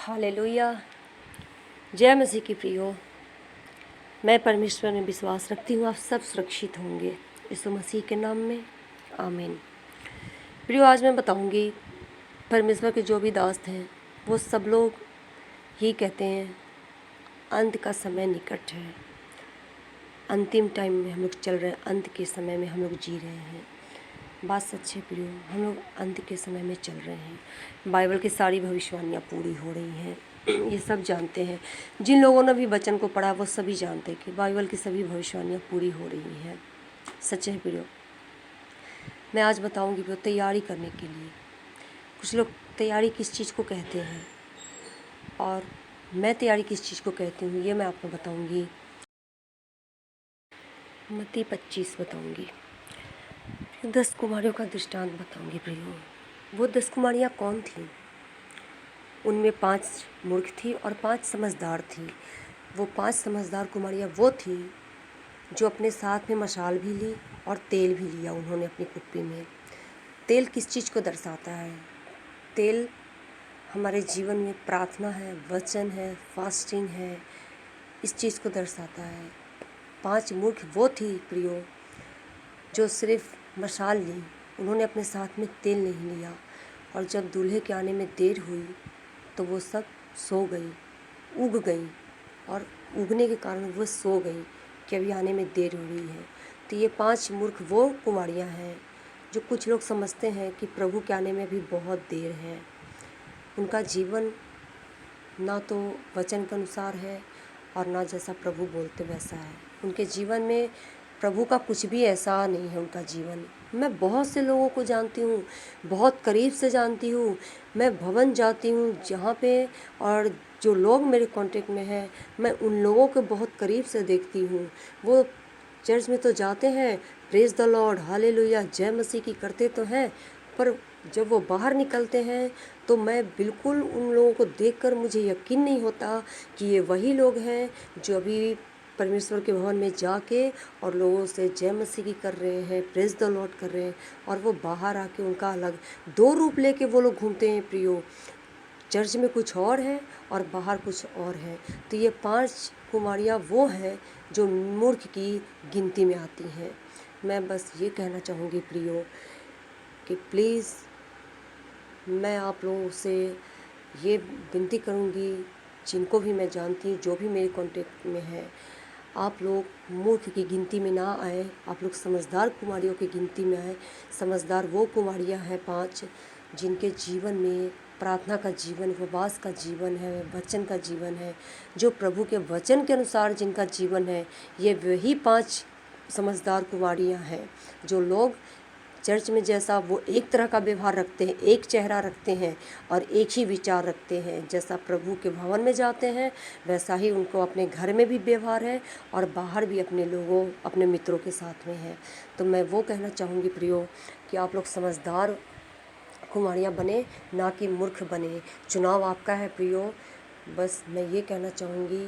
Hallelujah. जय मसीह की प्रियो। मैं परमेश्वर में विश्वास रखती हूँ आप सब सुरक्षित होंगे यीशु मसीह के नाम में, आमीन। प्रियो, आज मैं बताऊँगी परमेश्वर के जो भी दास हैं वो सब लोग ही कहते हैं अंत का समय निकट है। अंतिम टाइम में हम लोग चल रहे हैं, अंत के समय में हम लोग जी रहे हैं। बात सच है प्रियो, हम लोग अंत के समय में चल रहे हैं। बाइबल की सारी भविष्यवाणियाँ पूरी हो रही हैं, ये सब जानते हैं। जिन लोगों ने भी वचन को पढ़ा वो सभी जानते हैं कि बाइबल की सभी भविष्यवाणियाँ पूरी हो रही हैं। सच है प्रियो। मैं आज बताऊंगी प्रियो, तैयारी करने के लिए। कुछ लोग तैयारी किस चीज़ को कहते हैं और मैं तैयारी किस चीज़ को कहती हूँ, ये मैं आपको बताऊँगी। मत्ती 25 बताऊँगी। 10 कुमारियों का दृष्टांत बताऊँगी प्रियो। वो 10 कुमारियाँ कौन थीं? उनमें 5 मूर्ख थी और 5 समझदार थी। वो 5 समझदार कुमारियाँ वो थी जो अपने साथ में मशाल भी ली और तेल भी लिया उन्होंने अपनी कुप्पी में। तेल किस चीज़ को दर्शाता है? तेल हमारे जीवन में प्रार्थना है, वचन है, फास्टिंग है, इस चीज़ को दर्शाता है। 5 मूर्ख वो थी प्रियो जो सिर्फ मशाल ली, उन्होंने अपने साथ में तेल नहीं लिया, और जब दूल्हे के आने में देर हुई तो वो सब सो गई, उग गई, और उगने के कारण वो सो गई कि अभी आने में देर हो रही है। तो ये 5 मूर्ख वो कुमारियाँ हैं जो कुछ लोग समझते हैं कि प्रभु के आने में भी बहुत देर है। उनका जीवन ना तो वचन के अनुसार है और ना जैसा प्रभु बोलते वैसा है। उनके जीवन में प्रभु का कुछ भी ऐसा नहीं है। उनका जीवन, मैं बहुत से लोगों को जानती हूँ, बहुत करीब से जानती हूँ। मैं भवन जाती हूँ जहाँ पे, और जो लोग मेरे कांटेक्ट में हैं मैं उन लोगों को बहुत करीब से देखती हूँ। वो चर्च में तो जाते हैं, प्रेज द लॉर्ड, हालेलुया, जय मसीह की करते तो हैं, पर जब वो बाहर निकलते हैं तो मैं बिल्कुल उन लोगों को देखकर मुझे यकीन नहीं होता कि ये वही लोग हैं जो अभी परमेश्वर के भवन में जाके और लोगों से जय मसीह की कर रहे हैं, प्रेज द लॉर्ड कर रहे हैं, और वो बाहर आके उनका अलग 2 रूप लेके वो लोग घूमते हैं प्रियो। चर्च में कुछ और है और बाहर कुछ और है। तो ये 5 कुमारियाँ वो हैं जो मूर्ख की गिनती में आती हैं। मैं बस ये कहना चाहूँगी प्रियो कि प्लीज़ मैं आप लोगों से ये विनती करूँगी, जिनको भी मैं जानती हूँ, जो भी मेरे कांटेक्ट में है, आप लोग मूर्ख की गिनती में ना आए, आप लोग समझदार कुमारियों की गिनती में आए। समझदार वो कुमारियाँ हैं 5 जिनके जीवन में प्रार्थना का जीवन, उपवास का जीवन है, वचन का जीवन है, जो प्रभु के वचन के अनुसार जिनका जीवन है। ये वही 5 समझदार कुमारियाँ हैं जो लोग चर्च में जैसा वो एक तरह का व्यवहार रखते हैं, एक चेहरा रखते हैं और एक ही विचार रखते हैं। जैसा प्रभु के भवन में जाते हैं वैसा ही उनको अपने घर में भी व्यवहार है और बाहर भी अपने लोगों, अपने मित्रों के साथ में है। तो मैं वो कहना चाहूँगी प्रियो कि आप लोग समझदार कुमारियाँ बने, ना कि मूर्ख बने। चुनाव आपका है प्रियो। बस मैं ये कहना चाहूँगी,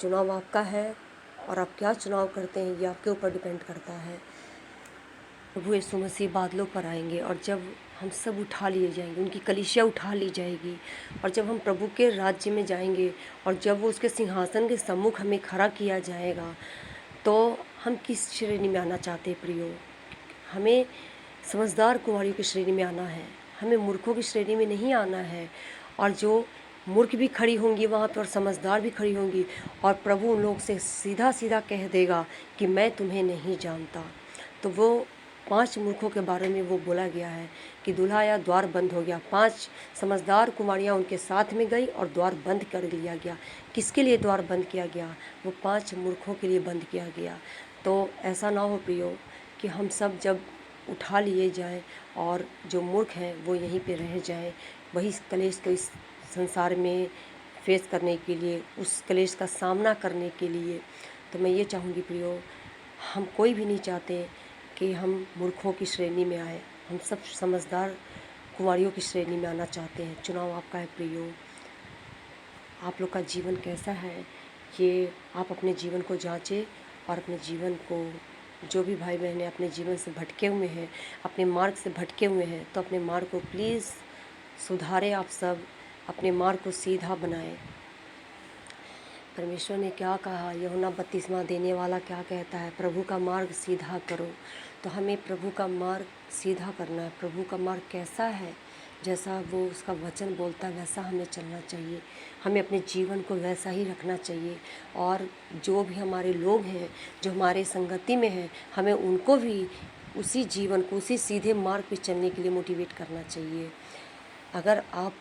चुनाव आपका है और आप क्या चुनाव करते हैं ये आपके ऊपर डिपेंड करता है। प्रभु यीशु मसीह बादलों पर आएंगे और जब हम सब उठा लिए जाएंगे, उनकी कलीसिया उठा ली जाएगी, और जब हम प्रभु के राज्य में जाएंगे और जब वो उसके सिंहासन के सम्मुख हमें खड़ा किया जाएगा, तो हम किस श्रेणी में आना चाहते हैं प्रियो? हमें समझदार कुमारियों की श्रेणी में आना है, हमें मूर्खों की श्रेणी में नहीं आना है। और जो मूर्ख भी खड़ी होंगी वहाँ पर और समझदार भी खड़ी होंगी, और प्रभु उन लोग से सीधा सीधा कह देगा कि मैं तुम्हें नहीं जानता। तो वो 5 मूर्खों के बारे में वो बोला गया है कि दूल्हा आया, द्वार बंद हो गया। 5 समझदार कुमारियाँ उनके साथ में गई और द्वार बंद कर दिया गया। किसके लिए द्वार बंद किया गया? वो 5 मूर्खों के लिए बंद किया गया। तो ऐसा ना हो प्रियो कि हम सब जब उठा लिए जाएं और जो मूर्ख हैं वो यहीं पे रह जाएं, वही कलेश को इस संसार में फेस करने के लिए, उस कलेश का सामना करने के लिए। तो मैं ये चाहूँगी प्रियो, हम कोई भी नहीं चाहते कि हम मूर्खों की श्रेणी में आए, हम सब समझदार कुंवारियों की श्रेणी में आना चाहते हैं। चुनाव आपका है प्रियो। आप लोग का जीवन कैसा है ये आप अपने जीवन को जांचें, और अपने जीवन को, जो भी भाई बहनें अपने जीवन से भटके हुए हैं, अपने मार्ग से भटके हुए हैं, तो अपने मार्ग को प्लीज़ सुधारें। आप सब अपने मार्ग को सीधा बनाए। परमेश्वर ने क्या कहा, यूहन्ना बपतिस्मा देने वाला क्या कहता है, प्रभु का मार्ग सीधा करो। तो हमें प्रभु का मार्ग सीधा करना है। प्रभु का मार्ग कैसा है, जैसा वो उसका वचन बोलता है वैसा हमें चलना चाहिए। हमें अपने जीवन को वैसा ही रखना चाहिए। और जो भी हमारे लोग हैं, जो हमारे संगति में हैं, हमें उनको भी उसी जीवन को, उसी सीधे मार्ग पे चलने के लिए मोटिवेट करना चाहिए। अगर आप,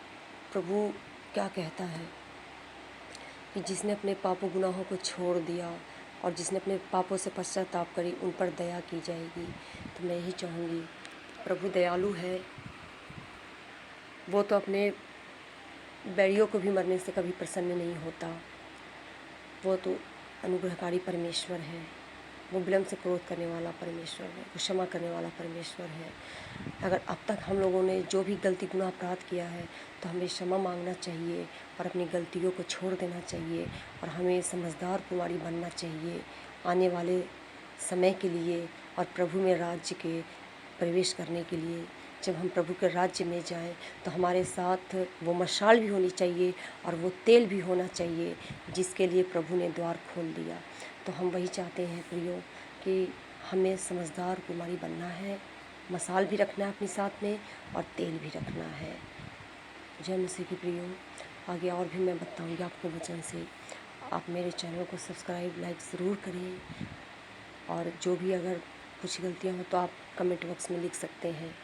प्रभु क्या कहता है कि जिसने अपने पापों गुनाहों को छोड़ दिया और जिसने अपने पापों से पश्चाताप करी, उन पर दया की जाएगी। तो मैं यही चाहूँगी, प्रभु दयालु है। वो तो अपने बैरियों को भी मरने से कभी प्रसन्न नहीं होता। वो तो अनुग्रहकारी परमेश्वर है। वो विलम्ब से क्रोध करने वाला परमेश्वर है, वो क्षमा करने वाला परमेश्वर है। अगर अब तक हम लोगों ने जो भी गलती गुनाह अपराध किया है तो हमें क्षमा मांगना चाहिए और अपनी गलतियों को छोड़ देना चाहिए। और हमें समझदार कुमारी बनना चाहिए आने वाले समय के लिए और प्रभु में राज्य के प्रवेश करने के लिए। जब हम प्रभु के राज्य में जाएं तो हमारे साथ वो मशाल भी होनी चाहिए और वो तेल भी होना चाहिए जिसके लिए प्रभु ने द्वार खोल दिया। तो हम वही चाहते हैं प्रियो कि हमें समझदार कुमारी बनना है, मसाल भी रखना है अपने साथ में और तेल भी रखना है। जय मसीह की प्रियो। आगे और भी मैं बताऊंगी आपको वचन से। आप मेरे चैनल को सब्सक्राइब लाइक ज़रूर करें। और जो भी अगर कुछ गलतियाँ हो तो आप कमेंट बॉक्स में लिख सकते हैं।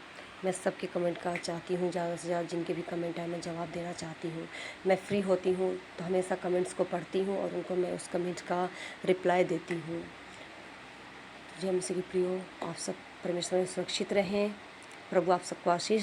मैं सबके कमेंट का चाहती हूँ, ज़्यादा से ज़्यादा जिनके भी कमेंट आए मैं जवाब देना चाहती हूँ। मैं फ्री होती हूँ तो हमेशा कमेंट्स को पढ़ती हूँ और उनको मैं उस कमेंट का रिप्लाई देती हूँ। जय मसीह की प्रियो। आप सब परमेश्वर में सुरक्षित रहें। प्रभु आप सबको आशीष